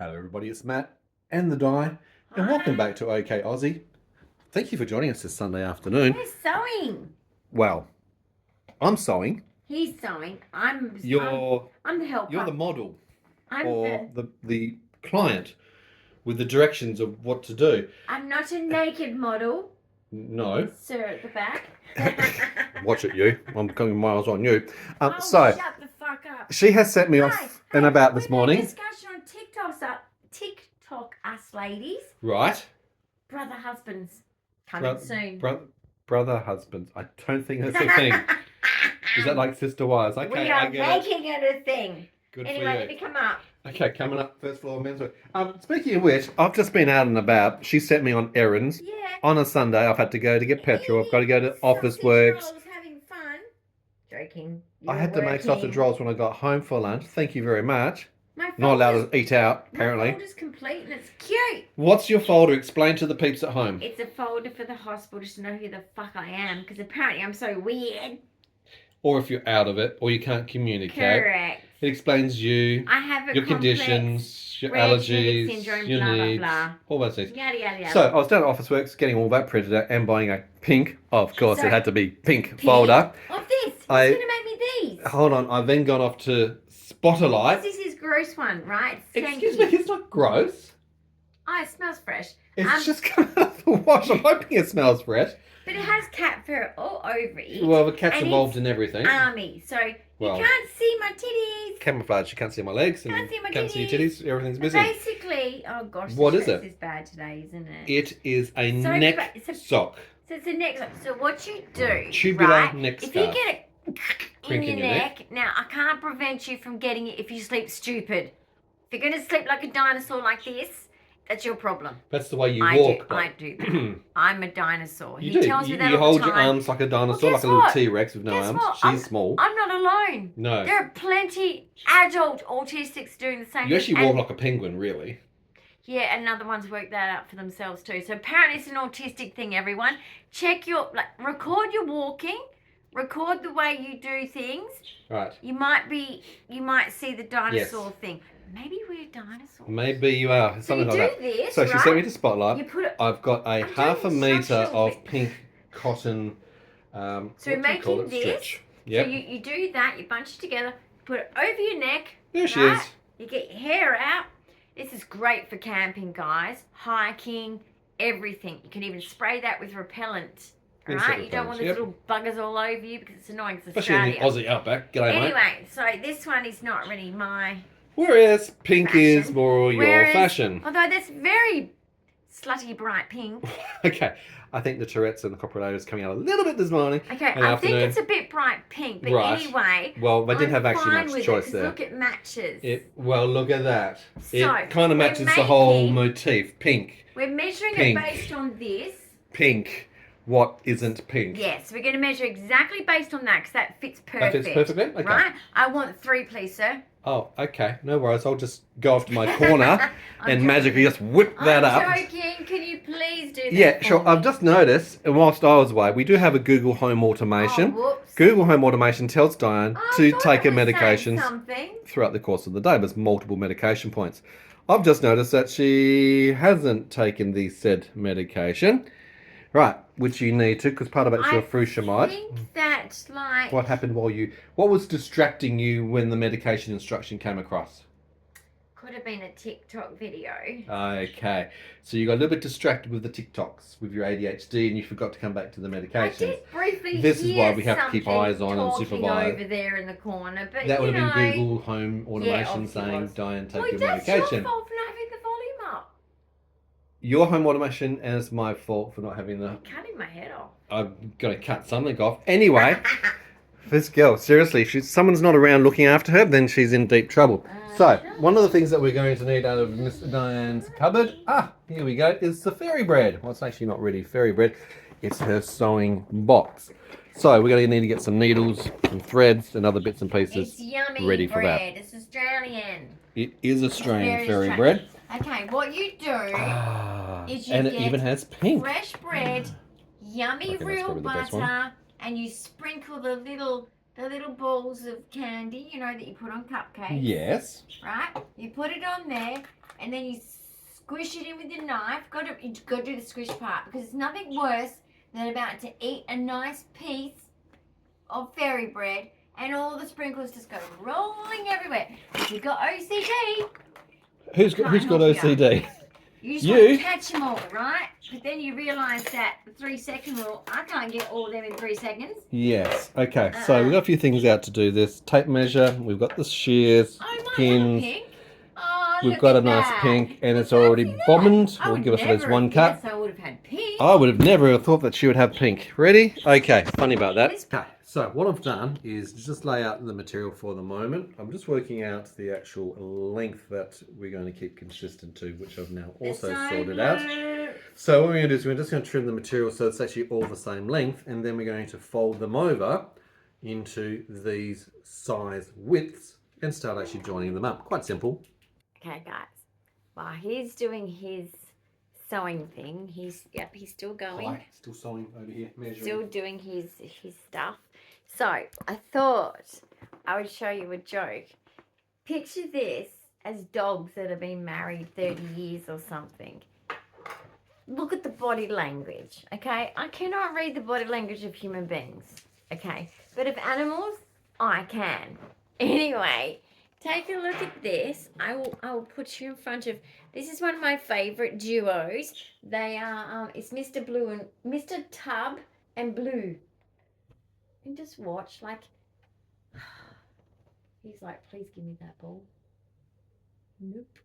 Hello everybody, it's Matt and the Dyan, and welcome back to Ok Aussie. Thank you for joining us this Sunday afternoon. Who's sewing? Well, I'm sewing. He's sewing. I'm the helper. You're the model, I'm or the client with the directions of what to do. I'm not a naked model. No. Sir at the back. Watch it, you. I'm coming miles on you. So shut the fuck up. She has sent me off and about this morning. Discussion on TikTok, us ladies. Right. Brother husbands coming soon. Brother husbands. I don't think that's a thing. Is that like sister wives? Okay, we are making it a thing. Good anyway, for you. let me come up. Okay, coming up, first floor menswear. Speaking of which, I've just been out and about. She sent me on errands. Yeah. On a Sunday, I've had to go to get petrol. I've got to go to office works. I was having fun. Joking. I had to make sausage rolls when I got home for lunch. Thank you very much. My Not allowed to eat out, apparently. My folder's complete and it's cute. What's your folder? Explain to the peeps at home. It's a folder for the hospital just to know who the fuck I am, because apparently I'm so weird. Or if you're out of it, or you can't communicate. Correct. It explains you, I have a your conditions, your allergies, syndrome, your blah, needs, blah, blah. all those things. Yada, yada, yada. So I was down at Office Works getting all that printed out and buying a pink, of course it had to be pink folder. Of this. Who's going to make me these? Hold on, I've then gone off to Spotlight. This is gross one, right? Excuse me, it's not gross. Oh, it smells fresh. It's just come out of the wash. I'm hoping it smells fresh. But it has cat fur all over it. Well, the cat's involved in everything. Army, so you can't see my titties. Camouflage, you can't see my legs. Can't see my can't see your titties. Everything's but missing. basically, oh gosh, what is it? Is bad today, isn't it? It is a neck sock. So it's a neck sock. So what you do, tubular neck if scarf. you get it in your neck, now I can't prevent you from getting it if you sleep stupid. If you're going to sleep like a dinosaur like this, that's your problem. That's the way you walk. I do that. I'm a dinosaur. You do. Tells me that you all hold the time. your arms like a dinosaur, like a little T-Rex with no arms. She's small. I'm not alone. No. There are plenty adult autistics doing the same thing. You actually walk like a penguin, really. Yeah, and other ones work that out for themselves too. So apparently it's an autistic thing, everyone. Check your, record your walking. Record the way you do things. Right. You might see the dinosaur thing. Maybe we're dinosaurs. Maybe you are. Something so you like do that. This, so she sent me to Spotlight. You put it, I've got a half a metre of pink cotton. So you're making this. Stretch. Yep. So you do that. You bunch it together. Put it over your neck. There she is. You get your hair out. This is great for camping, guys. Hiking, everything. You can even spray that with repellent. Right? You don't want these little buggers all over you because it's annoying. It's Especially in the Aussie outback. G'day, mate. Anyway, so this one is not really my... Whereas pink is more your fashion. Although that's very slutty bright pink. Okay. I think the Tourette's and the coprolator is coming out a little bit this morning. Okay, I think it's a bit bright pink. But anyway... Well, they didn't have actually much choice there. Look, it matches. Well, look at that. So, it kind of matches the whole motif. Pink. We're measuring it based on this. Pink. What isn't pink? Yes, we're going to measure exactly based on that because that fits perfect. That fits perfectly? Okay. Right? I want 3, please, sir. Oh, okay. No worries. I'll just go off to my corner and magically just whip that up. I'm joking. Can you please do that? Yeah, sure. I've just noticed, and whilst I was away, we do have a Google Home Automation. Oh, whoops. Google Home Automation tells Dyan to take her medications something. throughout the course of the day. There's multiple medication points. I've just noticed that she hasn't taken the said medication. Right, which you need to, because part of it's your furosemide. I think that, What happened what was distracting you when the medication instruction came across? Could have been a TikTok video. Okay, so you got a little bit distracted with the TikToks, with your ADHD, and you forgot to come back to the medications. I did briefly This is why we have to keep eyes on and supervise. Over there in the corner, but that would have been Google Home Automation saying, Dyan, take your medication. That's your fault for not having the volume up. Your home automation, and it's my fault for not having the... I'm cutting my head off. I've got to cut something off. Anyway, this girl, seriously, if someone's not around looking after her, then she's in deep trouble. So, one of the things that we're going to need out of Miss Dyan's cupboard, here we go, is the fairy bread. Well, it's actually not really fairy bread. It's her sewing box. So, we're going to need to get some needles, some threads, and other bits and pieces it's yummy ready for that. It's Australian. It is Australian fairy bread. Okay, what you do is you and get it even has pink. fresh bread, yummy real butter, and you sprinkle the little balls of candy, that you put on cupcakes. Yes. Right? You put it on there, and then you squish it in with your knife. You got to do the squish part because there's nothing worse than about to eat a nice piece of fairy bread and all the sprinkles just go rolling everywhere. If you've got OCD, who's got OCD? You just want to catch them all, right? But then you realise that the 3-second rule, I can't get all of them in 3 seconds. Yes. Okay. So we've got a few things out to do this. Tape measure. We've got the shears, pins. Pink. Oh, we've got a nice pink, and it's already bombed. We'll give us at least one cut. Yes, I would have had pink. I would have never thought that she would have pink. Ready? Okay. Funny about that. Okay. So what I've done is just lay out the material for the moment. I'm just working out the actual length that we're going to keep consistent to, which I've now also sorted out. So what we're going to do is we're just going to trim the material so it's actually all the same length, and then we're going to fold them over into these size widths and start actually joining them up. Quite simple. Okay, guys. While he's doing his sewing thing, he's still going. Hi, still sewing over here, measuring. Still doing his stuff. So I thought I would show you a joke. Picture this as dogs that have been married 30 years or something. Look at the body language, okay? I cannot read the body language of human beings, okay? But of animals, I can. Anyway, take a look at this. I will put you in front of. This is one of my favourite duos. They are. It's Mr. Blue and Mr. Tub and Blue. And just watch, like. He's like, please give me that ball. Nope.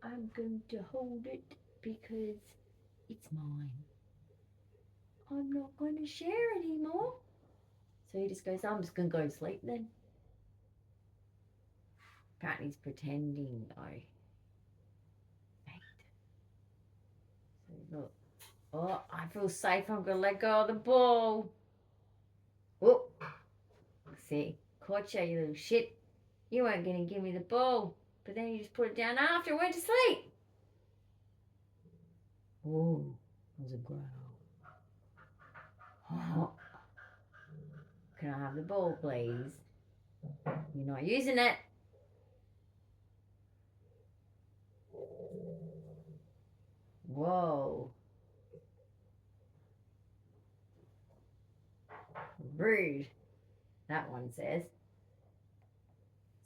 I'm going to hold it because it's mine. I'm not going to share anymore. So he just goes, I'm just going to go to sleep then. Apparently he's pretending though. Right. So look. Oh, I feel safe. I'm going to let go of the ball. Whoop. See, caught you, you little shit. You weren't going to give me the ball. But then you just put it down after and went to sleep. Oh, that was a growl. Oh. Can I have the ball, please? You're not using it. Whoa. Rude. That one says.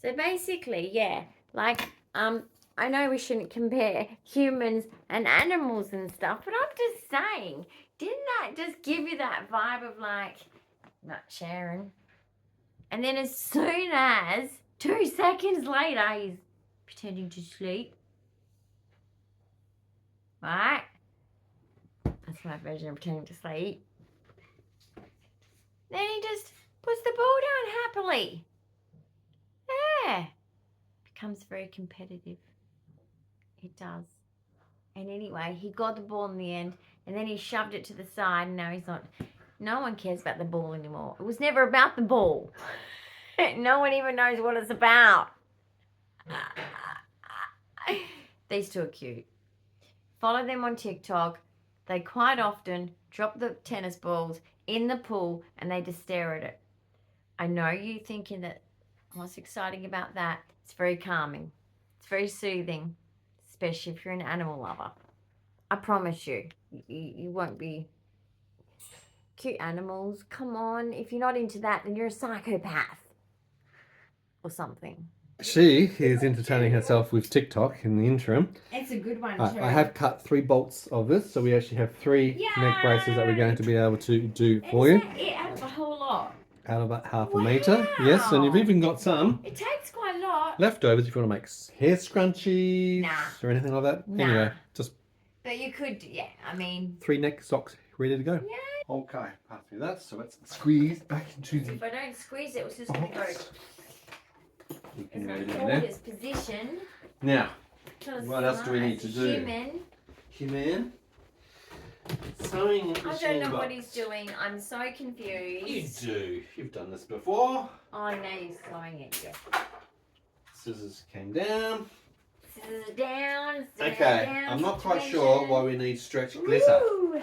So basically, yeah, like, I know we shouldn't compare humans and animals and stuff, but I'm just saying, didn't that just give you that vibe of like, not sharing? And then as soon as 2 seconds later, he's pretending to sleep. Right? That's my version of pretending to sleep. Then he just puts the ball down happily. Yeah. Becomes very competitive. It does. And anyway, he got the ball in the end, and then he shoved it to the side, and now he's not. No one cares about the ball anymore. It was never about the ball. No one even knows what it's about. These two are cute. Follow them on TikTok. They quite often drop the tennis balls in the pool and they just stare at it. I know you thinking that what's exciting about that? It's very calming. It's very soothing, especially if you're an animal lover. I promise you, you won't be. Cute animals, come on. If you're not into that, then you're a psychopath or something. She is entertaining herself with TikTok in the interim. It's a good one too. I have cut 3 bolts of this, so we actually have 3 neck braces that we're going to be able to do for you. It out of a whole lot. Out of about half a metre. Yes, and you've even got some It takes quite a lot. leftovers if you want to make hair scrunchies or anything like that. Nah. Anyway, just. But you could, yeah, I mean. 3 neck socks ready to go. Yeah. Okay, pass me that. So let's squeeze back into the. If I don't squeeze it, it's just going to go. You can It's go going to in hold there. its position. Now, what else do we need to do? Human. Sewing I don't know what he's doing. I'm so confused. You do. You've done this before. Oh, now you're sewing it. Yeah. Scissors came down. Scissors down. Okay, down, I'm not quite situation. sure why we need stretch glitter. Ooh,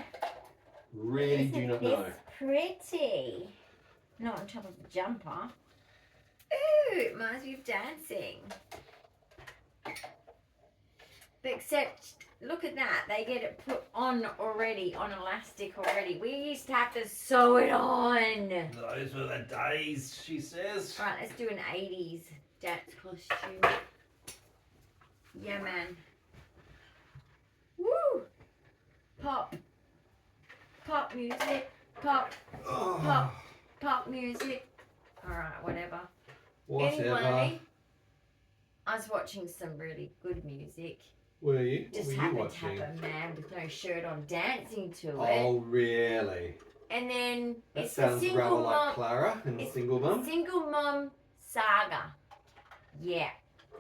Really do not know. It's pretty. Not on top of the jumper. Ooh, it reminds me of dancing. But except, look at that. They get it put on already, on elastic already. We used to have to sew it on. Those were the days, she says. Right, let's do an 80s dance costume. Yeah, man. Woo! Pop. Pop music. Pop. Pop. Pop music. Alright, whatever. Anyway, I was watching some really good music. Were you? Just happened to have a man with no shirt on dancing to it. Oh, really? And then That it's sounds the single rather mom. like Clara and the single mum. Single mom saga. Yeah.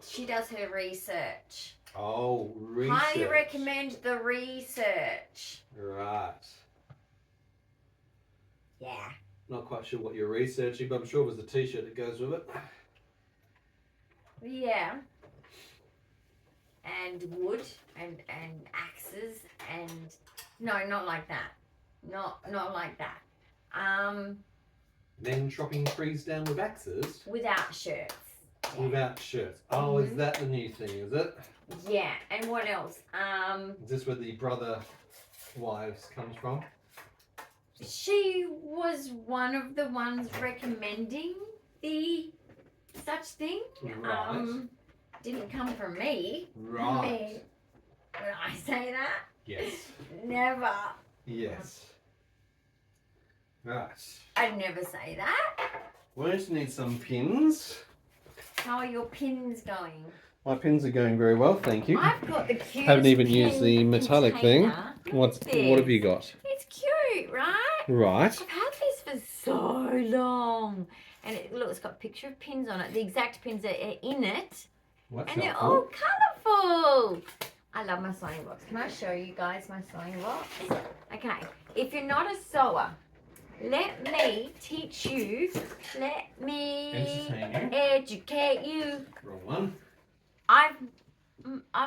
She does her research. Oh, research. Highly recommend the research. Right. Yeah. Not quite sure what you're researching, but I'm sure it was the t-shirt that goes with it. Yeah. And wood and axes and no, not like that. Not like that. Men chopping trees down with axes? Without shirts. Yeah. Without shirts. Oh, is that the new thing, is it? Yeah, and what else? Is this where the brother wives comes from? She was one of the ones recommending the such thing. Right. Didn't come from me. Right. Would I say that? Yes. Never. Yes. Right. I'd never say that. We're going to need some pins. How are your pins going? My pins are going very well, thank you. I've got the cutest Haven't even pin used the metallic container. thing. What have you got? It's cute, right? Right. I've had this for so long. And look, it's got a picture of pins on it. The exact pins are in it. What's And they're helpful? all colourful. I love my sewing box. Can I show you guys my sewing box? Okay. If you're not a sewer, let me teach you. Let me Entertain you. educate you. Wrong one. I've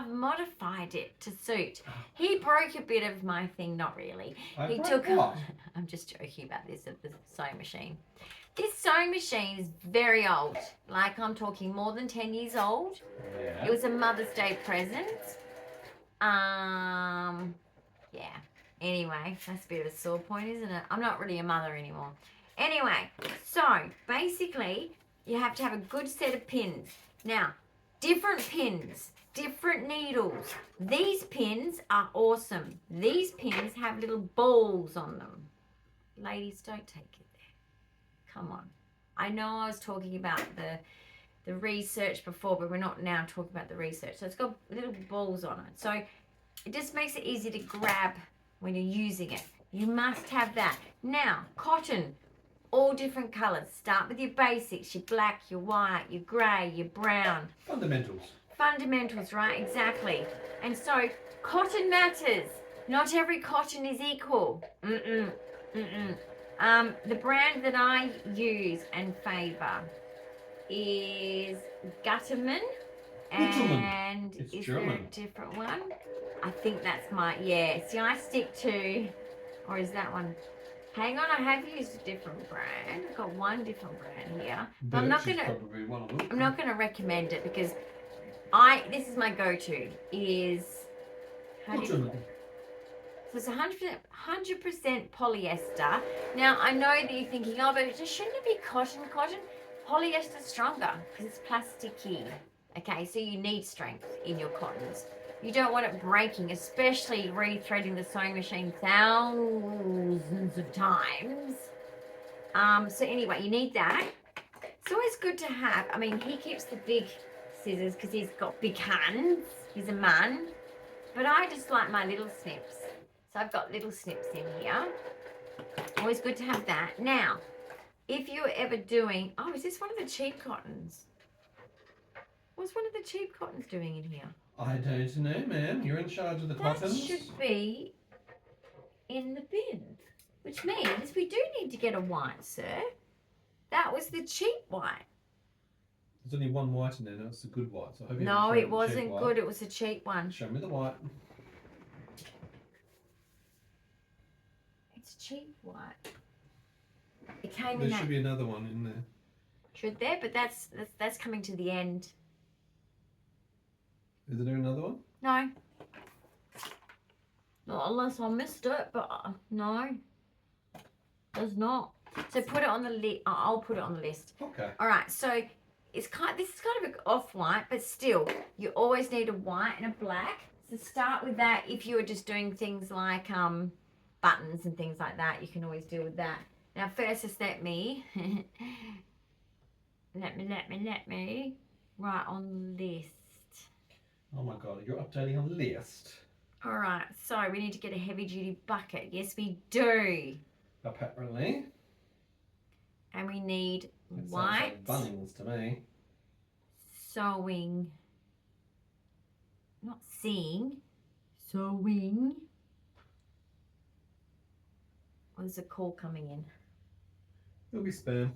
modified it to suit. He broke a bit of my thing, not really. He took. What? I'm just joking about this at the sewing machine. This sewing machine is very old. Like I'm talking more than 10 years old. Yeah. It was a Mother's Day present. Yeah. Anyway, that's a bit of a sore point, isn't it? I'm not really a mother anymore. Anyway, so basically, you have to have a good set of pins. Now, different pins, different needles. These pins are awesome. These pins have little balls on them. Ladies, don't take it there. Come on. I know I was talking about the research before, but we're not now talking about the research. So it's got little balls on it. So it just makes it easy to grab when you're using it. You must have that. Now, cotton, all different colours. Start with your basics, your black, your white, your grey, your brown. Fundamentals. Fundamentals, right? Exactly. And so cotton matters. Not every cotton is equal. The brand that I use and favour is Gutterman. And It's is German. there a different one? I think that's my, yeah. See, I stick to, or is that one? Hang on, I have used a different brand. I've got one different brand here. But I'm not Birch is gonna, probably one of them. I'm not gonna recommend it because this is my go-to is, how do you, Gutterman. so it's 100% polyester. Now, I know that you're thinking, oh, but it just shouldn't it be cotton? Polyester's stronger because it's plasticky. Okay, so you need strength in your cottons. You don't want it breaking, especially rethreading the sewing machine thousands of times. So anyway, you need that. It's always good to have. I mean, he keeps the big scissors because he's got big hands. He's a man. But I just like my little snips. So I've got little snips in here. Always good to have that. Now, if you're ever doing... Oh, is this one of the cheap cottons? What's one of the cheap cottons doing in here? I don't know, ma'am. You're in charge of the That cottons. should be in the bin. Which means we do need to get a white, sir. That was the cheap white. There's only one white in there. That's the good white. So I hope you No, haven't it thrown the cheap wasn't white. good. It was a cheap one. Show me the white. It's cheap white. It came There in that. should be another one in there. Should there? But that's coming to the end. Is there another one? No, unless I missed it, but no, does not. So put it on the list. I'll put it on the list. Okay. All right. So this is kind of off-white, but still, you always need a white and a black. So start with that. If you were just doing things like buttons and things like that, you can always deal with that. Now, first, just let me write on the list. Oh my God, you're updating on the list. All right, so we need to get a heavy-duty bucket. Yes, we do. Apparently. And we need It white. sounds like Bunnings to me. Sewing. Not seeing. Sewing. Oh, there's a call coming in. It'll be spam.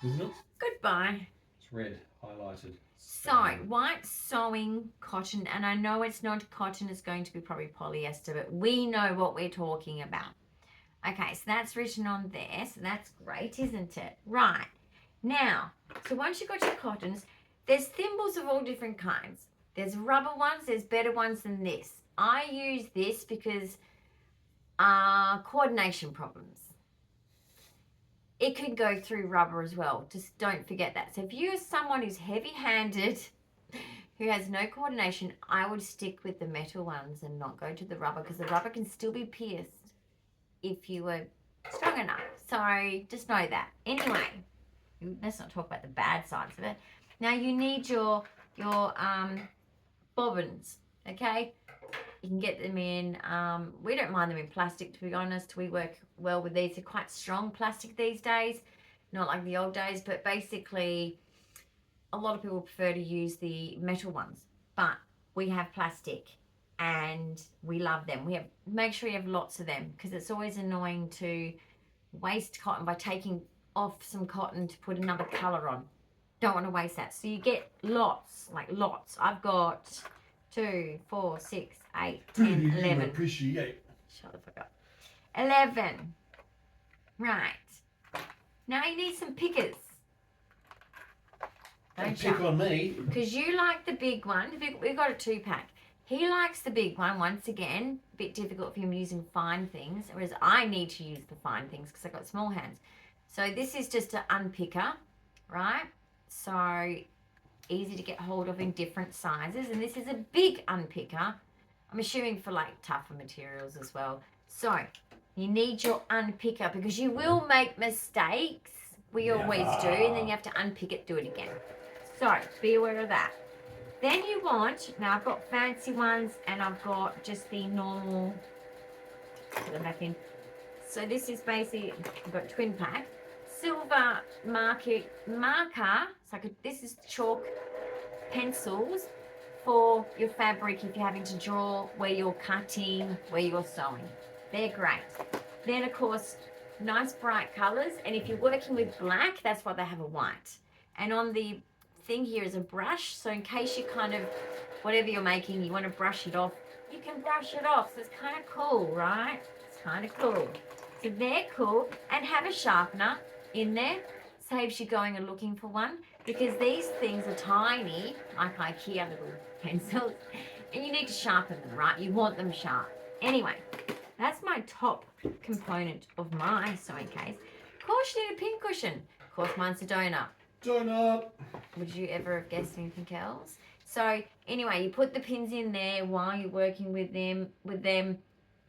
Isn't it? Goodbye. It's red, highlighted. So, white sewing cotton, and I know it's not cotton, it's going to be probably polyester, but we know what we're talking about. Okay, so that's written on there, so that's great, isn't it? Right. Now, so once you've got your cottons, there's thimbles of all different kinds. There's rubber ones, there's better ones than this. I use this because coordination problems. It could go through rubber as well. Just don't forget that. So if you're someone who's heavy-handed, who has no coordination, I would stick with the metal ones and not go to the rubber, because the rubber can still be pierced if you were strong enough. So just know that. Anyway, let's not talk about the bad sides of it. Now you need your bobbins, okay? You can get them in, we don't mind them in plastic, to be honest. We work well with these. They're quite strong plastic these days, not like the old days, but basically a lot of people prefer to use the metal ones, but we have plastic and we love them. Make sure you have lots of them, because it's always annoying to waste cotton by taking off some cotton to put another color on. Don't want to waste that. So you get lots, like lots. I've got 2, 4, 6, 8, 10, 11. Appreciate. Shut the fuck up. 11. Right. Now you need some pickers. Don't pick on me. Because you like the big one. We've got a 2-pack. He likes the big one. Once again, a bit difficult for him using fine things, whereas I need to use the fine things because I've got small hands. So this is just an unpicker, right? So easy to get hold of in different sizes, and this is a big unpicker. I'm assuming for like tougher materials as well. So you need your unpicker because you will make mistakes. We always do, and then you have to unpick it, do it again. So be aware of that. Then you want, now I've got fancy ones and I've got just the normal, put them back in. So this is basically, I've got twin pack. Silver marker, so this is chalk pencils for your fabric if you're having to draw where you're cutting, where you're sewing. They're great. Then of course, nice bright colors, and if you're working with black, that's why they have a white. And on the thing here is a brush, so in case you kind of, whatever you're making, you want to brush it off, you can brush it off. So it's kind of cool, right? It's kind of cool. So they're cool, and have a sharpener in there. Saves you going and looking for one, because these things are tiny, like IKEA little pencils, and you need to sharpen them, right? You want them sharp. Anyway, that's my top component of my sewing case. Of course you need a pin cushion. Of course mine's a donut. Donut. Would you ever have guessed anything else? So anyway, you put the pins in there while you're working with them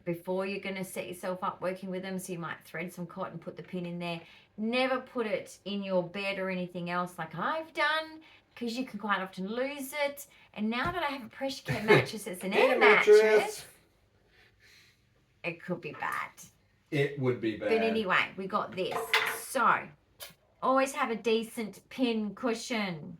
before you're going to set yourself up working with them. So you might thread some cotton, put the pin in there. Never put it in your bed or anything else like I've done, because you can quite often lose it. And now that I have a pressure care mattress, it's an air mattress, it could be bad. It would be bad. But anyway, we got this. So always have a decent pin cushion.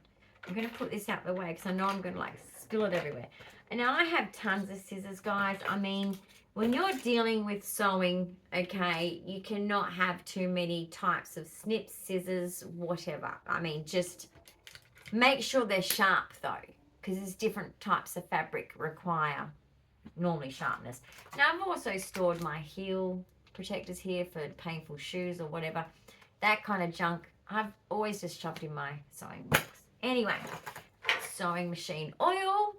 I'm going to put this out the way because I know I'm going to like spill it everywhere. And now I have tons of scissors, guys. I mean, when you're dealing with sewing, okay, you cannot have too many types of snips, scissors, whatever. I mean, just make sure they're sharp though, because there's different types of fabric require normally sharpness. Now I've also stored my heel protectors here for painful shoes or whatever. That kind of junk, I've always just shoved in my sewing box. Anyway, sewing machine oil.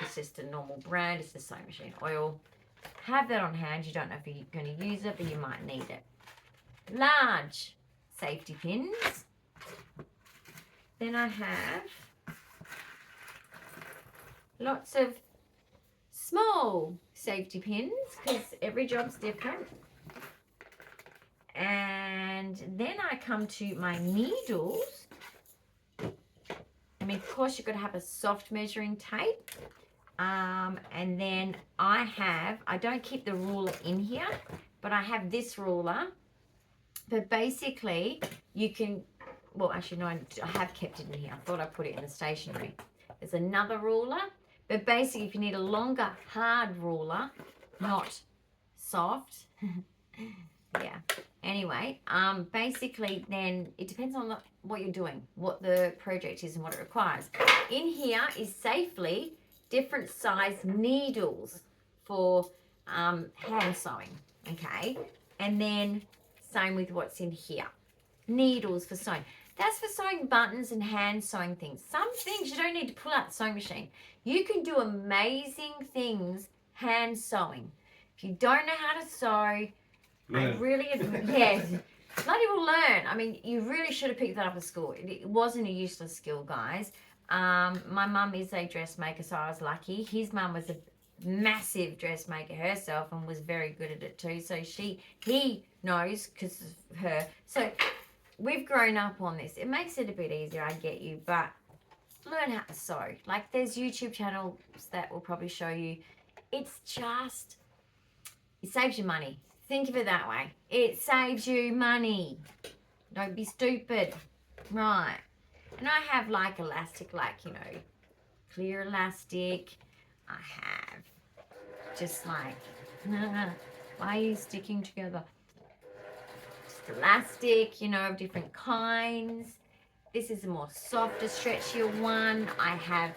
It's just a normal brand. It's the sewing machine oil. Have that on hand. You don't know if you're going to use it, but you might need it. Large safety pins. Then I have lots of small safety pins because every job's different. And then I come to my needles. I mean, of course, you've got to have a soft measuring tape. And then I don't keep the ruler in here, but I have this ruler. But basically, you can, well, actually, no, I have kept it in here. I thought I put it in the stationery. There's another ruler. But basically, if you need a longer, hard ruler, not soft, yeah. Anyway, basically, then it depends on what you're doing, what the project is and what it requires. In here is safely different size needles for hand sewing, okay? And then same with what's in here. Needles for sewing. That's for sewing buttons and hand sewing things. Some things you don't need to pull out the sewing machine. You can do amazing things hand sewing. If you don't know how to sew, I really, yeah, bloody well learn. I mean, you really should have picked that up at school. It wasn't a useless skill, guys. My mum is a dressmaker, so I was lucky. His mum was a massive dressmaker herself and was very good at it too. So he knows because of her. So we've grown up on this. It makes it a bit easier, I get you, but learn how to sew. Like there's YouTube channels that will probably show you. It's just, it saves you money. Think of it that way. It saves you money. Don't be stupid. Right. And I have like elastic, like, you know, clear elastic. I have just like, why are you sticking together? Just elastic, you know, of different kinds. This is a more softer, stretchier one. I have,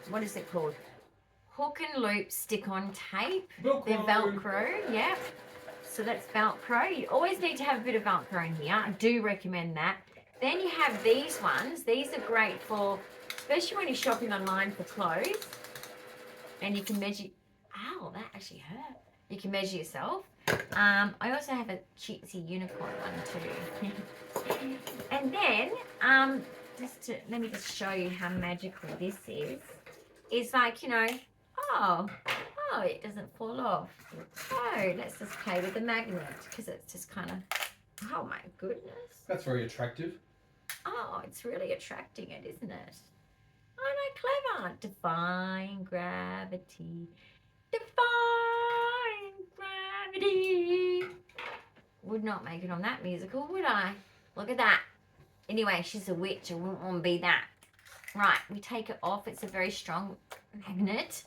what is it called? Hook and loop stick-on tape. Velcro. They're Velcro, yep. So that's Velcro. You always need to have a bit of Velcro in here. I do recommend that. Then you have these ones. These are great for, especially when you're shopping online for clothes. And you can measure, ow, that actually hurt. You can measure yourself. I also have a cutesy unicorn one too. And then, let me just show you how magical this is. It's like, you know, oh, it doesn't fall off. So let's just play with the magnet because it's just kind of, oh my goodness. That's very attractive. Oh, it's really attracting it, isn't it? Oh no, clever. Defying gravity. Defying gravity. Would not make it on that musical, would I? Look at that. Anyway, she's a witch. I wouldn't want to be that. Right, we take it off. It's a very strong magnet.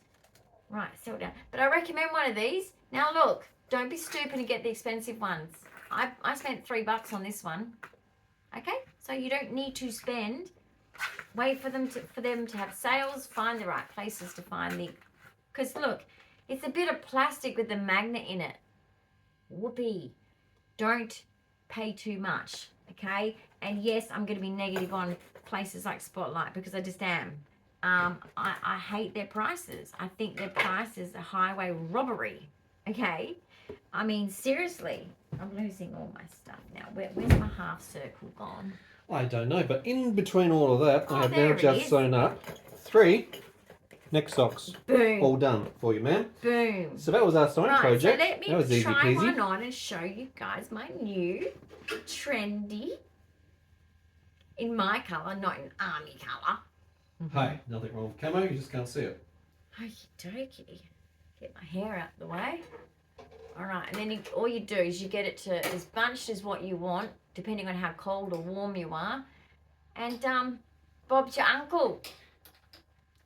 Right, settle down. But I recommend one of these. Now look, don't be stupid and get the expensive ones. I spent $3 on this one. Okay, so you don't need to spend. Wait for them to have sales. Find the right places to find the. Because look, it's a bit of plastic with the magnet in it. Whoopee! Don't pay too much. Okay, and yes, I'm going to be negative on places like Spotlight because I just am. I hate their prices. I think their prices are highway robbery. Okay, I mean seriously, I'm losing all my stuff now. Where's my half circle gone? I don't know, but in between all of that, I have there now it just is. sewn up 3 neck socks. Boom. All done for you, ma'am. Boom. So that was our sewing project. So let That was me easy try peasy. one on and show you guys my new trendy, in my colour, not in army colour. Hey, nothing wrong with camo, you just can't see it. Okie dokie. Get my hair out the way. Alright, and then all you do is you get it to as bunched as what you want, depending on how cold or warm you are. And Bob's your uncle.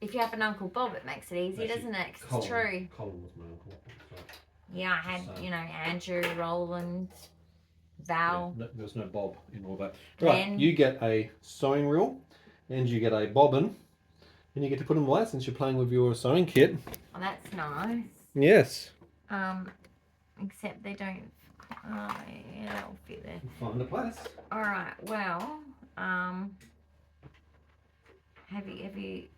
If you have an Uncle Bob, it makes it easy, doesn't it? 'Cause it's true. Colin was my uncle. So. Yeah, I had, you know, Andrew, Roland, Val. Yeah, there's no bob in all that. Glenn. Right, you get a sewing reel and you get a bobbin and you get to put them away since you're playing with your sewing kit. Oh, that's nice. Yes. Except they don't. Oh, yeah, that'll fit there. Find a place. All right. Well, have you?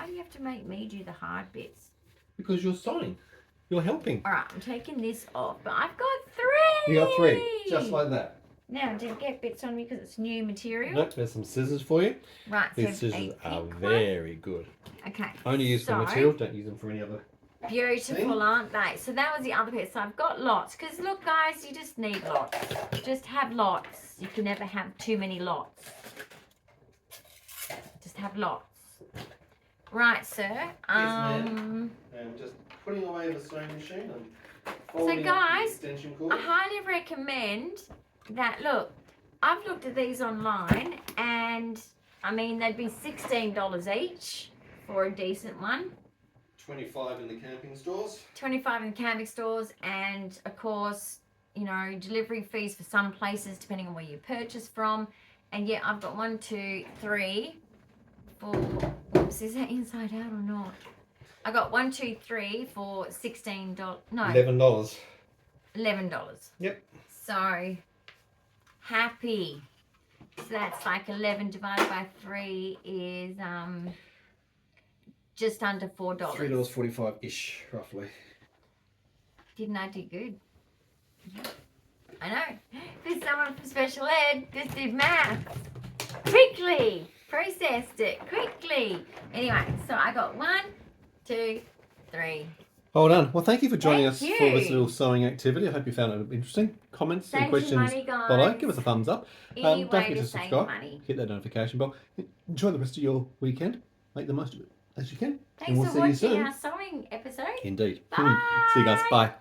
Why do you have to make me do the hard bits? Because you're sewing. You're helping. All right, I'm taking this off, but I've got 3. You got 3, just like that. Now, did it get bits on me because it's new material? Nope, there's some scissors for you. Right, These so scissors a are pink very good. Okay. Only used for material, don't use them for any other. Beautiful, aren't they? So that was the other bit. So I've got lots. Because look, guys, you just need lots. Just have lots. You can never have too many lots. Just have lots. Right, sir. Yes, ma'am. And just putting away the sewing machine and folding guys, up the extension cord. I highly recommend that. Look, I've looked at these online, and I mean they'd be $16 each for a decent one. 25 in the camping stores. 25 in the camping stores, and of course, you know, delivery fees for some places depending on where you purchase from. And yeah, I've got 1, 2, 3, 4. Oops, is that inside out or not? I got 1, 2, 3 for $16. No, $11. $11. Yep. So happy. So that's like 11 divided by 3 is just under $4. $3.45-ish, roughly. Didn't I do good? I know. There's someone from special ed just did math. Quickly. Processed it. Quickly. Anyway, so I got 1, 2, 3. Well done. Well, thank you for joining us Thank for this you. little sewing activity. I hope you found it interesting. Comments and Thank you, questions money guys. below. Give us a thumbs up. Any Don't way forget to to save subscribe. money. Hit that notification bell. Enjoy the rest of your weekend. Make the most of it as you can. Thanks and we'll for see you watching soon. our sewing episode. Indeed. Bye. See you guys. Bye.